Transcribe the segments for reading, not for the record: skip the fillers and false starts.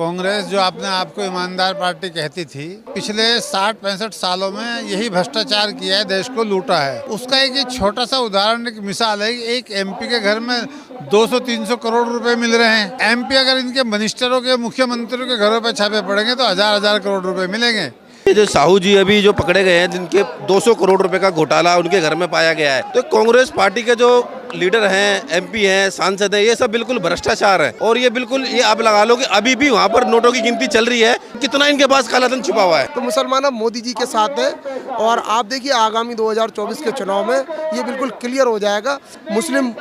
कांग्रेस जो अपने आप को ईमानदार पार्टी कहती थी, पिछले 60-65 सालों में यही भ्रष्टाचार किया है, देश को लूटा है। उसका एक छोटा सा उदाहरण, एक मिसाल है। एक एमपी के घर में 200-300 करोड़ रुपए मिल रहे हैं। एमपी अगर इनके मिनिस्टरों के, मुख्यमंत्रियों के घरों पर छापे पड़ेंगे तो हजार करोड़ रुपए मिलेंगे। ये जो साहू जी अभी जो पकड़े गए हैं, जिनके 200 करोड़ रुपए का घोटाला उनके घर में पाया गया है, तो कांग्रेस पार्टी के जो लीडर हैं, एमपी हैं, सांसद हैं, ये सब बिल्कुल भ्रष्टाचार है। और ये बिल्कुल, ये आप लगा लो कि अभी भी वहाँ पर नोटों की गिनती चल रही है। कितना इनके पास कालाधन छुपा हुआ है। तो मुसलमान अब मोदी जी के साथ है और आप देखिए आगामी 2024 के चुनाव में ये बिल्कुल क्लियर हो जाएगा। मुस्लिम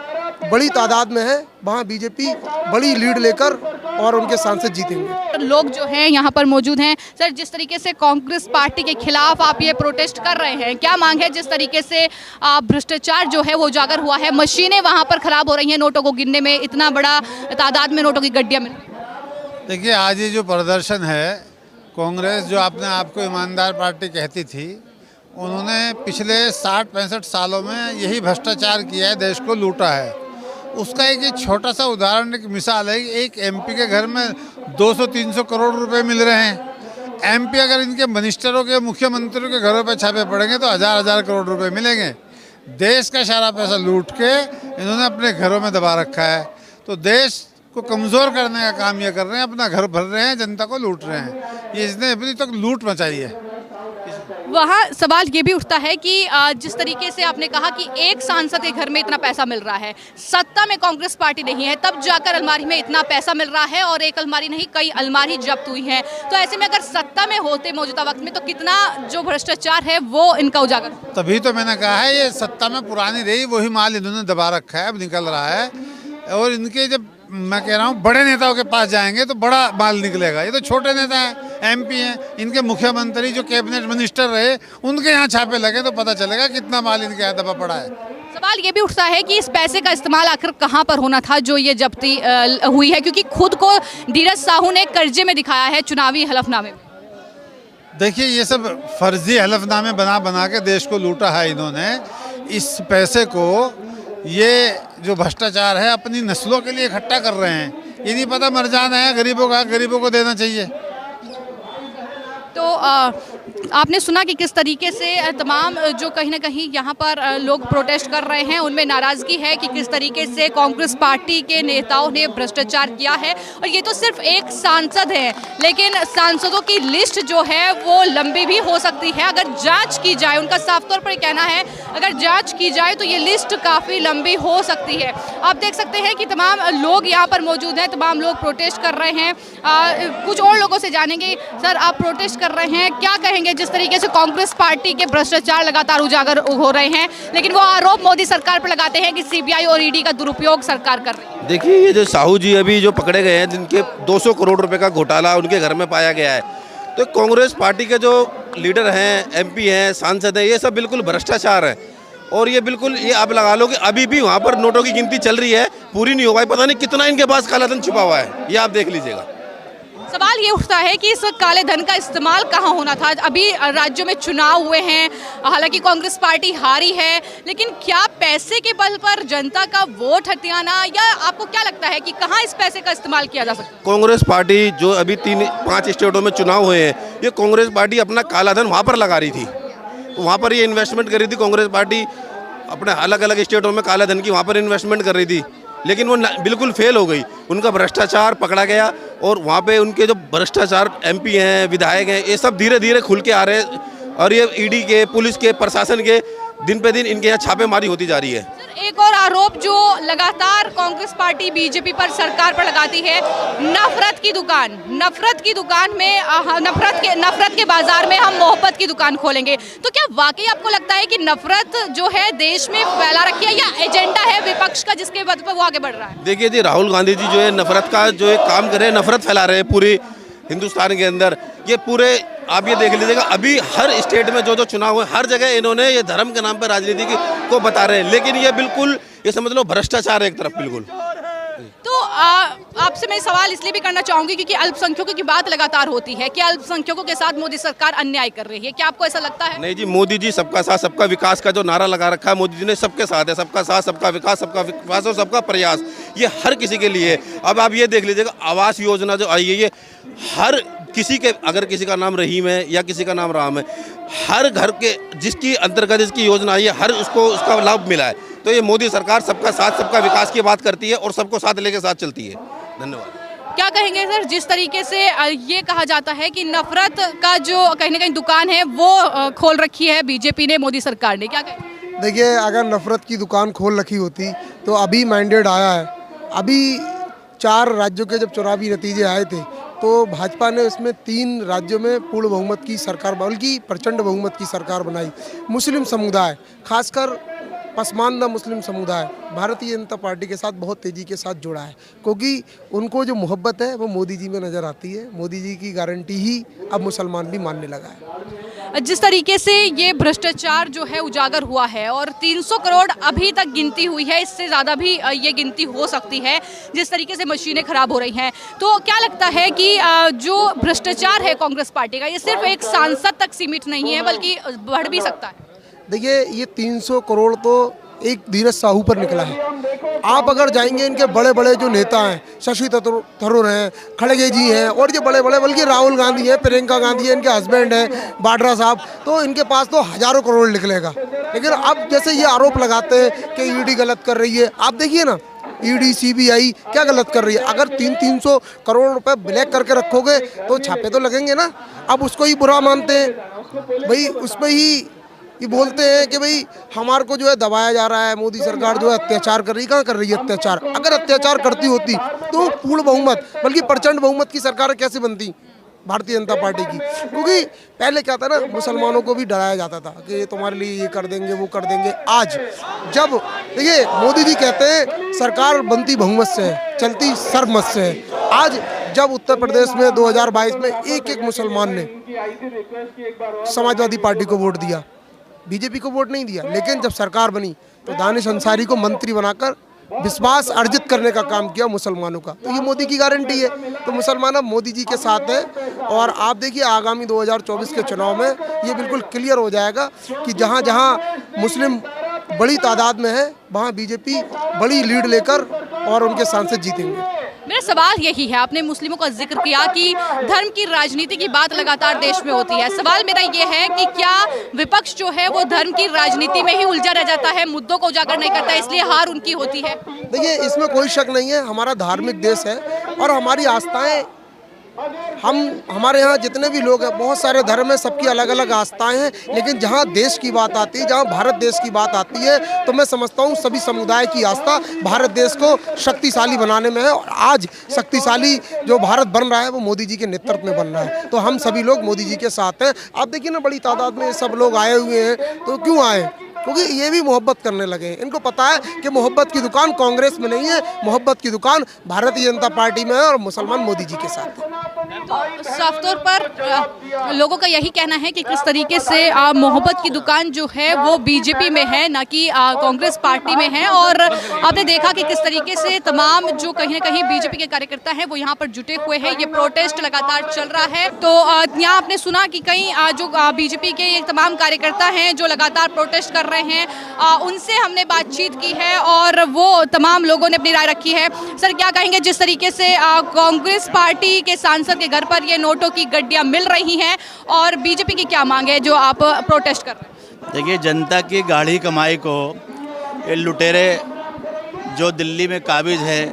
बड़ी तादाद में है, वहाँ बीजेपी बड़ी लीड लेकर और उनके सांसद जीतेंगे। लोग जो हैं यहाँ पर मौजूद हैं। सर, जिस तरीके से कांग्रेस पार्टी के खिलाफ आप ये प्रोटेस्ट कर रहे हैं, क्या मांग है? जिस तरीके से भ्रष्टाचार जो है वो उजागर हुआ है, मशीनें वहाँ पर खराब हो रही हैं नोटों को गिनने में, इतना बड़ा तादाद में नोटों की गड्डियाँ मिल रही हैं। देखिए, आज ये जो प्रदर्शन है, कांग्रेस जो अपने आप को ईमानदार पार्टी कहती थी, उन्होंने पिछले 60-65 सालों में यही भ्रष्टाचार किया है, देश को लूटा है। उसका एक छोटा सा उदाहरण, एक मिसाल है। एक एमपी के घर में 200-300 करोड़ रुपए मिल रहे हैं। एमपी अगर इनके मिनिस्टरों के, मुख्यमंत्रियों के घरों पर छापे पड़ेंगे तो हजार करोड़ रुपए मिलेंगे। देश का सारा पैसा लूट के इन्होंने अपने घरों में दबा रखा है। तो देश को कमज़ोर करने का काम ये कर रहे हैं, अपना घर भर रहे हैं, जनता को लूट रहे हैं। ये इसने अभी तक लूट मचाई है। वहाँ सवाल ये भी उठता है कि जिस तरीके से आपने कहा कि एक सांसद के घर में इतना पैसा मिल रहा है, सत्ता में कांग्रेस पार्टी नहीं है, तब जाकर अलमारी में इतना पैसा मिल रहा है और एक अलमारी नहीं, कई अलमारी जब्त हुई है। तो ऐसे में अगर सत्ता में होते मौजूदा वक्त में, तो कितना जो भ्रष्टाचार है वो इनका उजागर। तभी तो मैंने कहा है, ये सत्ता में पुरानी रही, वही माल इन्होंने दबा रखा है, अब निकल रहा है। और इनके जब, मैं कह रहा हूँ, बड़े नेताओं के पास जाएंगे तो बड़ा माल निकलेगा। ये तो छोटे नेता हैं, एमपी हैं, इनके मुख्यमंत्री जो कैबिनेट मिनिस्टर रहे, उनके यहाँ छापे लगे तो पता चलेगा कितना माल इनके यहाँ दबा पड़ा है। सवाल ये भी उठता है कि इस पैसे का इस्तेमाल आखिर कहाँ पर होना था जो ये जब्ती हुई है, क्योंकि खुद को धीरज साहू ने कर्जे में दिखाया है चुनावी हलफनामे में। देखिए, ये सब फर्जी हलफनामे बना के देश को लूटा है इन्होंने। इस पैसे को ये जो भ्रष्टाचार है अपनी नस्लों के लिए इकट्ठा कर रहे हैं। ये नहीं पता मर जाना है गरीबों को देना चाहिए। तो आपने सुना कि किस तरीके से तमाम जो कहीं ना कहीं यहाँ पर लोग प्रोटेस्ट कर रहे हैं, उनमें नाराज़गी है कि किस तरीके से कांग्रेस पार्टी के नेताओं ने भ्रष्टाचार किया है। और ये तो सिर्फ एक सांसद है, लेकिन सांसदों की लिस्ट जो है वो लंबी भी हो सकती है अगर जांच की जाए। उनका साफ तौर पर कहना है अगर जांच की जाए तो ये लिस्ट काफ़ी लंबी हो सकती है। आप देख सकते हैं कि तमाम लोग यहाँ पर मौजूद हैं, तमाम लोग प्रोटेस्ट कर रहे हैं। कुछ और लोगों से जानेंगे। सर, आप प्रोटेस्ट कर रहे हैं, क्या कहेंगे? जिस तरीके से कांग्रेस पार्टी के भ्रष्टाचार लगातार उजागर हो रहे हैं, लेकिन वो आरोप मोदी सरकार पर लगाते हैं कि सीबीआई और ईडी का दुरुपयोग सरकार कर रही है। देखिए, ये जो साहू जी अभी जो पकड़े गए हैं, जिनके 200 करोड़ रुपए का घोटाला उनके घर में पाया गया है, तो कांग्रेस पार्टी के जो लीडर हैं, एमपी हैं, सांसद हैं, ये सब बिल्कुल भ्रष्टाचार है। और ये बिल्कुल, ये आप लगा लो कि अभी भी वहाँ पर नोटों की गिनती चल रही है, पूरी नहीं हो पाई। पता नहीं कितना इनके पास कालाधन छुपा हुआ है, ये आप देख लीजिएगा। सवाल ये उठता है कि इस काले धन का इस्तेमाल कहाँ होना था। अभी राज्यों में चुनाव हुए हैं, हालांकि कांग्रेस पार्टी हारी है, लेकिन क्या पैसे के बल पर जनता का वोट हथियाना, या आपको क्या लगता है कि कहाँ इस पैसे का इस्तेमाल किया जा सकता है? कांग्रेस पार्टी जो अभी 3-5 स्टेटों में चुनाव हुए हैं, ये कांग्रेस पार्टी अपना कालाधन वहाँ पर लगा रही थी, वहाँ पर ये इन्वेस्टमेंट कर रही थी। कांग्रेस पार्टी अपने अलग अलग स्टेटों में कालाधन की वहाँ पर इन्वेस्टमेंट कर रही थी, लेकिन वो बिल्कुल फेल हो गई। उनका भ्रष्टाचार पकड़ा गया और वहाँ पे उनके जो भ्रष्टाचार एमपी हैं, विधायक हैं, ये सब धीरे धीरे खुल के आ रहे हैं। और ये ईडी के, पुलिस के, प्रशासन के दिन पे दिन इनके यहाँ छापेमारी होती जा रही है। एक और आरोप जो लगातार कांग्रेस पार्टी बीजेपी पर, सरकार पर लगाती है, नफरत की दुकान। नफरत की दुकान में, नफरत के बाजार में हम मोहब्बत की दुकान खोलेंगे। तो क्या वाकई आपको लगता है कि नफरत जो है देश में फैला रखी है, या एजेंडा है विपक्ष का जिसके बल पर वो आगे बढ़ रहा है? देखिए जी, राहुल गांधी जी जो है नफरत का जो एक काम कर रहे हैं, नफरत फैला रहे हैं पूरे हिंदुस्तान के अंदर। ये पूरे, आप ये देख लीजिएगा, अभी हर स्टेट में जो चुनाव हुए, हर जगह इन्होंने ये धर्म के नाम पर राजनीति को बता रहे हैं, लेकिन ये बिल्कुल, ये समझ लो भ्रष्टाचार है एक तरफ। बिल्कुल तो आपसे मैं सवाल इसलिए भी करना चाहूंगी क्योंकि अल्पसंख्यकों की बात लगातार होती है कि अल्पसंख्यकों के साथ मोदी सरकार अन्याय कर रही है, क्या आपको ऐसा लगता है? नहीं जी, मोदी जी सबका साथ सबका विकास का जो नारा लगा रखा है, मोदी जी ने सबके साथ है, सबका साथ सबका विकास और सबका प्रयास, ये हर किसी के लिए है। अब आप ये देख लीजिएगा, आवास योजना जो आई है, ये हर किसी के, अगर किसी का नाम रहीम है या किसी का नाम राम है, हर घर के जिसकी अंतर्गत इसकी योजना आई है, हर उसको उसका लाभ मिला है। तो ये मोदी सरकार सबका साथ सबका विकास की बात करती है और सबको साथ लेके साथ चलती है। धन्यवाद। क्या कहेंगे सर, जिस तरीके से ये कहा जाता है कि नफरत का जो कहीं ना कहीं दुकान है वो खोल रखी है बीजेपी ने, मोदी सरकार ने, क्या कहेंगे? देखिए, अगर नफरत की दुकान खोल रखी होती तो अभी मैंडेट आया है, अभी 4 राज्यों के जब चुनावी नतीजे आए थे तो भाजपा ने उसमें 3 राज्यों में पूर्ण बहुमत की सरकार, बल्कि प्रचंड बहुमत की सरकार बनाई। मुस्लिम समुदाय, खासकर पसमानदा मुस्लिम समुदाय भारतीय जनता पार्टी के साथ बहुत तेज़ी के साथ जुड़ा है, क्योंकि उनको जो मोहब्बत है वो मोदी जी में नज़र आती है। मोदी जी की गारंटी ही अब मुसलमान भी मानने लगा है। जिस तरीके से ये भ्रष्टाचार जो है उजागर हुआ है और 300 करोड़ अभी तक गिनती हुई है, इससे ज़्यादा भी ये गिनती हो सकती है जिस तरीके से मशीनें खराब हो रही हैं, तो क्या लगता है कि जो भ्रष्टाचार है कांग्रेस पार्टी का, ये सिर्फ एक सांसद तक सीमित नहीं है बल्कि बढ़ भी सकता है? देखिए, ये 300 करोड़ तो एक धीरज साहू पर निकला है। आप अगर जाएंगे, इनके बड़े बड़े जो नेता हैं, शशि थरूर हैं, खड़गे जी हैं, और ये बड़े बड़े, बल्कि राहुल गांधी है, प्रियंका गांधी है, इनके हस्बैंड हैं वाड्रा साहब, तो इनके पास तो हजारों करोड़ निकलेगा। लेकिन अब जैसे ये आरोप लगाते हैं कि ईडी गलत कर रही है, आप देखिए ना, ईडी सीबीआई क्या गलत कर रही है? अगर 300 करोड़ रुपए ब्लैक करके रखोगे तो छापे तो लगेंगे ना। अब उसको ही बुरा मानते हैं भाई, उसमें ही ये बोलते हैं कि भाई हमारे को जो है दबाया जा रहा है, मोदी सरकार जो है अत्याचार कर रही है। कहाँ कर रही है अत्याचार? अगर अत्याचार करती होती तो पूर्ण बहुमत, बल्कि प्रचंड बहुमत की सरकार कैसे बनती भारतीय जनता पार्टी की? क्योंकि पहले क्या था ना, मुसलमानों को भी डराया जाता था कि तुम्हारे लिए ये कर देंगे, वो कर देंगे। आज जब देखिए, मोदी जी कहते हैं सरकार बनती बहुमत से है, चलती सर्वमत से है। आज जब उत्तर प्रदेश में 2022 में एक मुसलमान ने समाजवादी पार्टी को वोट दिया, बीजेपी को वोट नहीं दिया, लेकिन जब सरकार बनी तो दानिश अंसारी को मंत्री बनाकर विश्वास अर्जित करने का काम किया मुसलमानों का। तो ये मोदी की गारंटी है। तो मुसलमान अब मोदी जी के साथ है, और आप देखिए आगामी 2024 के चुनाव में ये बिल्कुल क्लियर हो जाएगा कि जहाँ जहाँ मुस्लिम बड़ी तादाद में है, वहाँ बीजेपी बड़ी लीड लेकर और उनके सांसद जीतेंगे। मेरा सवाल यही है, आपने मुस्लिमों का जिक्र किया कि धर्म की राजनीति की बात लगातार देश में होती है। सवाल मेरा ये है कि क्या विपक्ष जो है वो धर्म की राजनीति में ही उलझा रह जाता है, मुद्दों को उजागर नहीं करता, इसलिए हार उनकी होती है? देखिए, इसमें कोई शक नहीं है, हमारा धार्मिक देश है और हमारी आस्थाएं, हमारे यहाँ जितने भी लोग हैं, बहुत सारे धर्म हैं, सबकी अलग अलग आस्थाएं हैं, लेकिन जहाँ देश की बात आती है, जहाँ भारत देश की बात आती है, तो मैं समझता हूँ सभी समुदाय की आस्था भारत देश को शक्तिशाली बनाने में है। और आज शक्तिशाली जो भारत बन रहा है वो मोदी जी के नेतृत्व में बन रहा है। तो हम सभी लोग मोदी जी के साथ हैं। आप देखिए ना, बड़ी तादाद में सब लोग आए हुए हैं। तो क्यों आए? क्योंकि ये भी मोहब्बत करने लगे हैं। इनको पता है कि मोहब्बत की दुकान कांग्रेस में नहीं है, मोहब्बत की दुकान भारतीय जनता पार्टी में है और मुसलमान मोदी जी के साथ है। तो साफ तौर पर लोगों का यही कहना है कि किस तरीके से मोहब्बत की दुकान जो है वो बीजेपी में है, ना कि कांग्रेस पार्टी में है। और आपने देखा कि किस तरीके से तमाम जो कहीं ना कहीं बीजेपी के कार्यकर्ता हैं वो यहाँ पर जुटे हुए हैं। ये प्रोटेस्ट लगातार चल रहा है। तो यहाँ आपने सुना कि कई जो बीजेपी के ये तमाम कार्यकर्ता हैं जो लगातार प्रोटेस्ट कर रहे हैं, उनसे हमने बातचीत की है और वो तमाम लोगों ने अपनी राय रखी है। सर, क्या कहेंगे, जिस तरीके से कांग्रेस पार्टी के सांसद के घर पर ये नोटों की गड्डियां मिल रही हैं, और बीजेपी की क्या मांग है जो आप प्रोटेस्ट कर रहे हैं? देखिए, जनता की गाढ़ी कमाई को ये लुटेरे जो दिल्ली में काबिज है,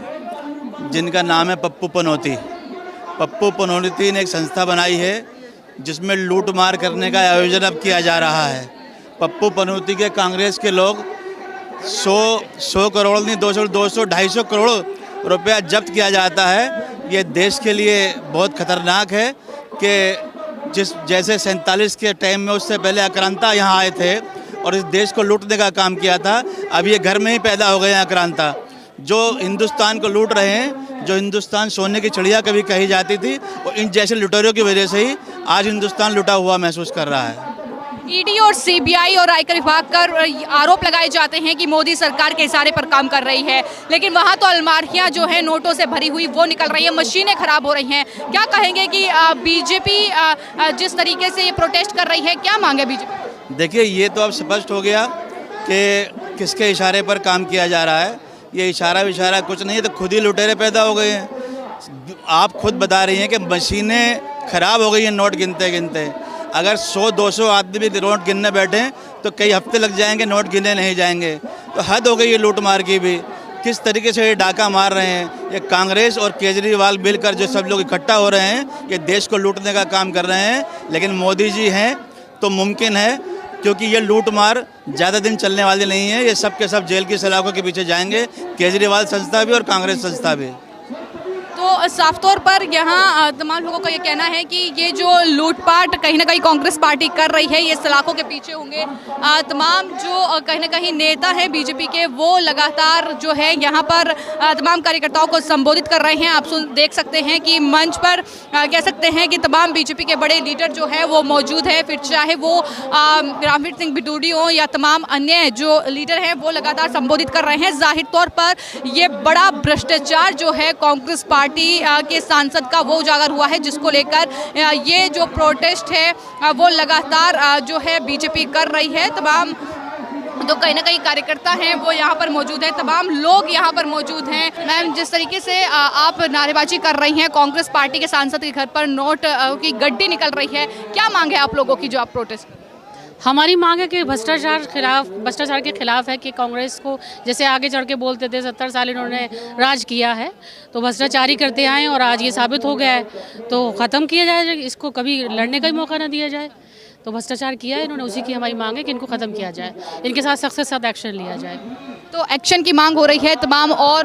जिनका नाम है पप्पू पनौती। पप्पू पनौती ने एक संस्था बनाई है जिसमें लूट मार करने का आयोजन अब किया जा रहा है। पप्पू पनौती के कांग्रेस के लोग 100 करोड़ नहीं, 200, 250 करोड़ रुपया जब्त किया जाता है। ये देश के लिए बहुत खतरनाक है कि जैसे 47 के टाइम में, उससे पहले आक्रांता यहाँ आए थे और इस देश को लूटने का काम किया था। अब ये घर में ही पैदा हो गए हैं आक्रांता, जो हिंदुस्तान को लूट रहे हैं। जो हिंदुस्तान सोने की चिड़िया कभी कही जाती थी, और इन जैसे लुटेरों की वजह से ही आज हिंदुस्तान लुटा हुआ महसूस कर रहा है। ईडी और सीबीआई और आयकर विभाग पर आरोप लगाए जाते हैं कि मोदी सरकार के इशारे पर काम कर रही है, लेकिन वहाँ तो अलमारियाँ जो है नोटों से भरी हुई वो निकल रही है, मशीनें खराब हो रही हैं। क्या कहेंगे कि बीजेपी जिस तरीके से ये प्रोटेस्ट कर रही है, क्या मांगे बीजेपी? देखिए, ये तो अब स्पष्ट हो गया कि किसके इशारे पर काम किया जा रहा है। ये इशारा कुछ नहीं है, तो खुद ही लुटेरे पैदा हो गए हैं। आप खुद बता रही हैं कि मशीनें खराब हो गई हैं नोट गिनते गिनते। अगर 100-200 आदमी नोट गिनने बैठे तो कई हफ्ते लग जाएंगे, नोट गिने नहीं जाएंगे। तो हद हो गई है लूट मार की भी। किस तरीके से ये डाका मार रहे हैं, ये कांग्रेस और केजरीवाल मिलकर जो सब लोग इकट्ठा हो रहे हैं, ये देश को लूटने का काम कर रहे हैं। लेकिन मोदी जी हैं तो मुमकिन है, क्योंकि ये लूट मार ज़्यादा दिन चलने वाली नहीं है। ये सब के सब जेल की सलाखों के पीछे जाएंगे, केजरीवाल संस्था भी और कांग्रेस संस्था भी। तो साफ तौर पर यहाँ तमाम लोगों का ये कहना है कि ये जो लूटपाट कहीं ना कहीं कांग्रेस पार्टी कर रही है, ये सलाखों के पीछे होंगे। तमाम जो कहीं ना कहीं नेता हैं बीजेपी के, वो लगातार जो है यहाँ पर तमाम कार्यकर्ताओं को संबोधित कर रहे हैं। आप देख सकते हैं कि मंच पर कह सकते हैं कि तमाम बीजेपी के बड़े लीडर जो है वो मौजूद है, फिर चाहे वो रामवीर सिंह बिडूडी हो या तमाम अन्य जो लीडर हैं वो लगातार संबोधित कर रहे हैं। जाहिर तौर पर ये बड़ा भ्रष्टाचार जो है कांग्रेस पार्टी के सांसद का वो उजागर हुआ है, जिसको लेकर ये जो प्रोटेस्ट है वो लगातार जो है बीजेपी कर रही है। तमाम तो कहीं ना कहीं कार्यकर्ता हैं वो यहाँ पर मौजूद हैं, तमाम लोग यहाँ पर मौजूद हैं। मैम, जिस तरीके से आप नारेबाजी कर रही हैं, कांग्रेस पार्टी के सांसद के घर पर नोट की गड्डी निकल रही है, क्या मांग है आप लोगों की जो आप प्रोटेस्ट? हमारी मांग है कि भ्रष्टाचार के खिलाफ है कि कांग्रेस को जैसे आगे चढ़ के बोलते थे 70 साल इन्होंने राज किया है, तो भ्रष्टाचारी करते आए और आज ये साबित हो गया है, तो ख़त्म किया जाए, इसको कभी लड़ने का ही मौका ना दिया जाए। तो भ्रष्टाचार किया है इन्होंने, उसी की हमारी मांग है कि इनको ख़त्म किया जाए, इनके साथ सख्त से सख्त एक्शन लिया जाए। तो एक्शन की मांग हो रही है तमाम और